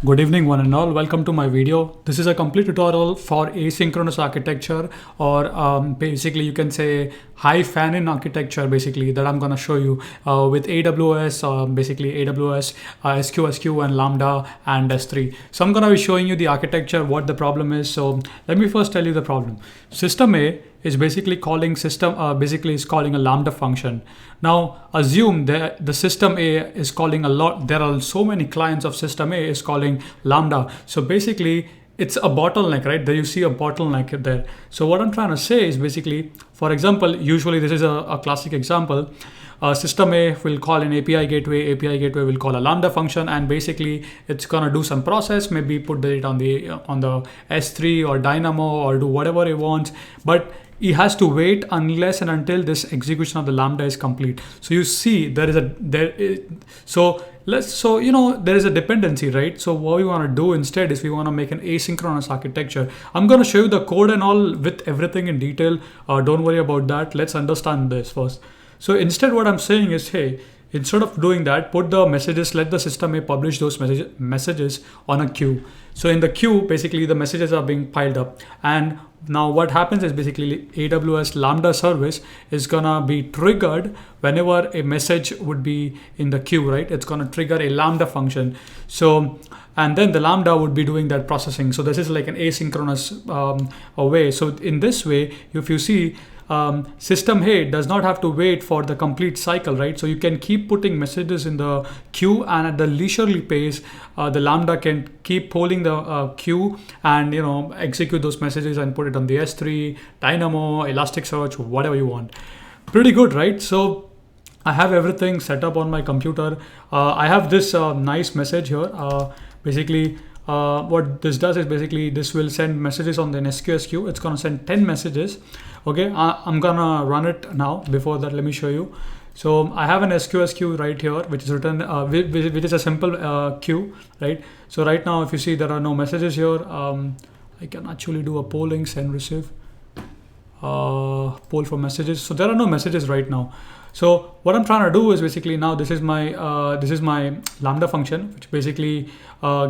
Good evening one and all, welcome to my video. This is a complete tutorial for asynchronous architecture or basically you can say high fan-in architecture basically that I'm gonna show you with AWS, basically AWS, SQS and Lambda and S3. So I'm gonna be showing you the architecture, what the problem is. So let me first tell you the problem. System A is basically calling is calling a Lambda function. Now assume that the system A is calling a lot. There are so many clients of system A is calling Lambda. So basically it's a bottleneck, right? There you see a bottleneck there. So what I'm trying to say is basically, for example, usually this is a classic example. System A will call an API gateway will call a Lambda function, and basically it's gonna do some process, maybe put it on the S3 or Dynamo or do whatever it wants, but it has to wait unless and until this execution of the Lambda is complete. So you see there is a dependency, right? So what we want to do instead is we want to make an asynchronous architecture. I'm going to show you the code and all with everything in detail. Don't worry about that. Let's understand this first. So instead what I'm saying is, hey, instead of doing that, put the messages, let the system A publish those messages on a queue. So in the queue, basically the messages are being piled up. And now what happens is basically AWS Lambda service is gonna be triggered whenever a message would be in the queue, right? It's gonna trigger a Lambda function. So, and then the Lambda would be doing that processing. So this is like an asynchronous way. So in this way, if you see, system A does not have to wait for the complete cycle, right? So you can keep putting messages in the queue, and at the leisurely pace, the Lambda can keep polling the queue and execute those messages and put it on the S3, Dynamo, Elasticsearch, whatever you want. Pretty good, right? So I have everything set up on my computer. I have this nice message here. Basically, what this does is basically this will send messages on the SQS queue. It's going to send 10 messages. Okay, I'm gonna run it now. Before that, let me show you. So I have an SQS queue right here, which is written, which is a simple queue, right? So right now, if you see, there are no messages here. I can actually do a polling, send, receive, poll for messages. So there are no messages right now. So what I'm trying to do is basically now this is my Lambda function, which basically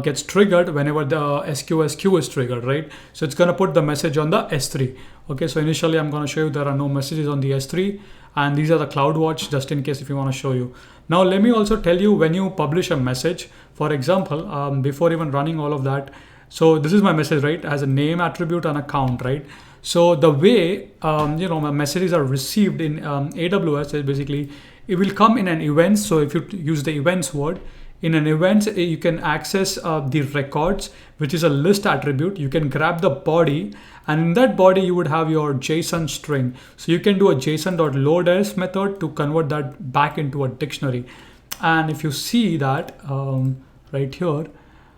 gets triggered whenever the SQS queue is triggered, right? So it's gonna put the message on the S3. Okay, so initially I'm gonna show you there are no messages on the S3, and these are the CloudWatch just in case if you want to show you. Now let me also tell you when you publish a message, for example, before even running all of that. So this is my message, right? It has a name attribute and a count, right? So the way my messages are received in AWS is basically it will come in an event. So if you use the events word, in an event you can access the records, which is a list attribute. You can grab the body, and in that body you would have your JSON string. So you can do a JSON.loadS method to convert that back into a dictionary. And if you see that right here,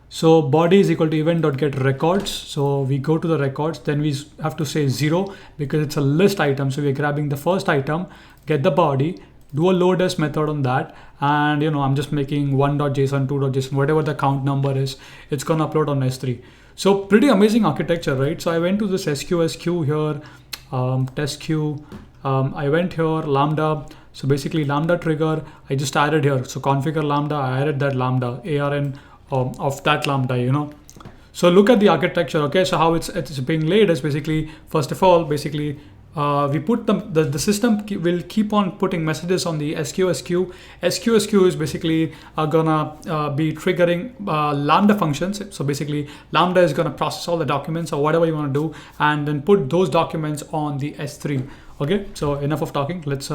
so body is equal to event.getRecords. So we go to the records, then we have to say 0 because it's a list item. So we're grabbing the first item, get the body, do a loadS method on that, and I'm just making 1.json, 2.json, whatever the count number is, it's gonna upload on S3. So pretty amazing architecture, right? So I went to this SQS queue here, test queue, I went here, Lambda. So basically Lambda trigger, I just added here. So configure Lambda, I added that Lambda, ARN of that Lambda, So look at the architecture, okay? So how it's being laid is basically, first of all, basically, we put the system will keep on putting messages on the SQS queue. SQS queue is basically gonna be triggering Lambda functions. So basically Lambda is gonna process all the documents or whatever you want to do, and then put those documents on the S3. Okay, so enough of talking. Let's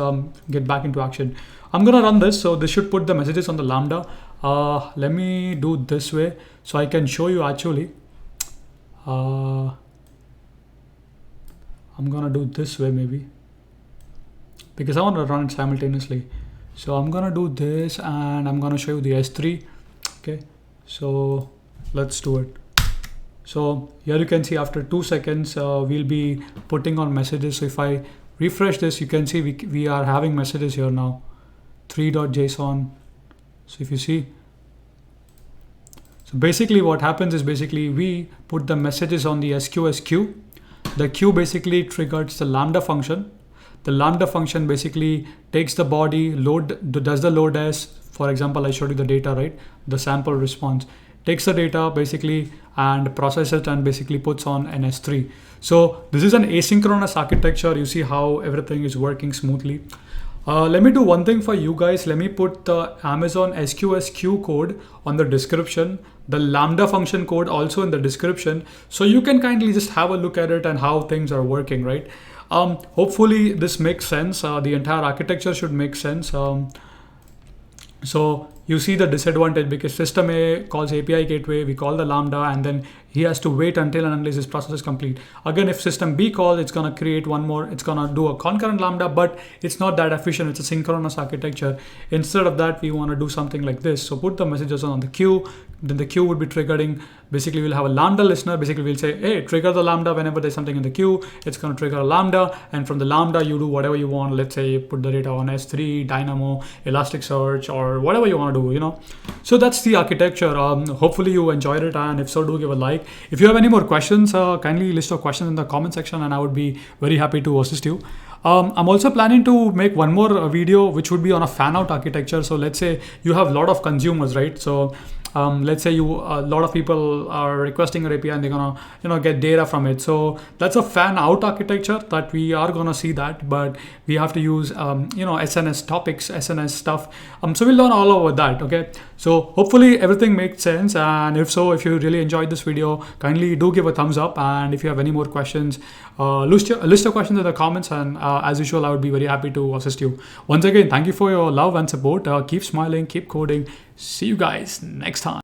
get back into action. I'm gonna run this. So this should put the messages on the Lambda. Let me do this way so I can show you actually. I'm gonna do this way maybe because I want to run it simultaneously. So I'm gonna do this and I'm gonna show you the S3. Okay, so let's do it. So here you can see after 2 seconds we'll be putting on messages. So if I refresh this, you can see we are having messages here now, 3.json. So if you see, so basically what happens is basically we put the messages on the SQS queue. The queue basically triggers the Lambda function. The Lambda function basically takes the body, does the load as, for example, I showed you the data, right? The sample response. takes the data basically and processes it and basically puts on an S3. So this is an asynchronous architecture. You see how everything is working smoothly. Let me do one thing for you guys. Let me put the Amazon SQS queue code on the description, the Lambda function code also in the description, so you can kindly just have a look at it and how things are working, right? Hopefully this makes sense. The entire architecture should make sense. So you see the disadvantage, because system A calls API gateway, we call the Lambda, and then he has to wait until and unless his process is complete. Again, if system B calls, it's gonna create one more, it's gonna do a concurrent Lambda, but it's not that efficient. It's a synchronous architecture. Instead of that, we wanna do something like this. So put the messages on the queue, then the queue would be triggering. Basically, we'll have a Lambda listener. Basically, we'll say, hey, trigger the Lambda whenever there's something in the queue. It's gonna trigger a Lambda, and from the Lambda, you do whatever you want. Let's say put the data on S3, Dynamo, Elasticsearch, or whatever you wanna do, you know. So that's the architecture. Hopefully you enjoyed it, and if so, do give a like. If you have any more questions, kindly list your questions in the comment section, and I would be very happy to assist you. I'm also planning to make one more video which would be on a fan out architecture. So let's say you have a lot of consumers, right? So let's say a lot of people are requesting your API and they're gonna get data from it. So that's a fan out architecture that we are gonna see that, but we have to use SNS topics, SNS stuff. So we'll learn all over that. Okay. So hopefully everything makes sense, and if so, if you really enjoyed this video, kindly do give a thumbs up. And if you have any more questions, list your questions in the comments, and as usual, I would be very happy to assist you. Once again, thank you for your love and support. Keep smiling, keep coding. See you guys next time.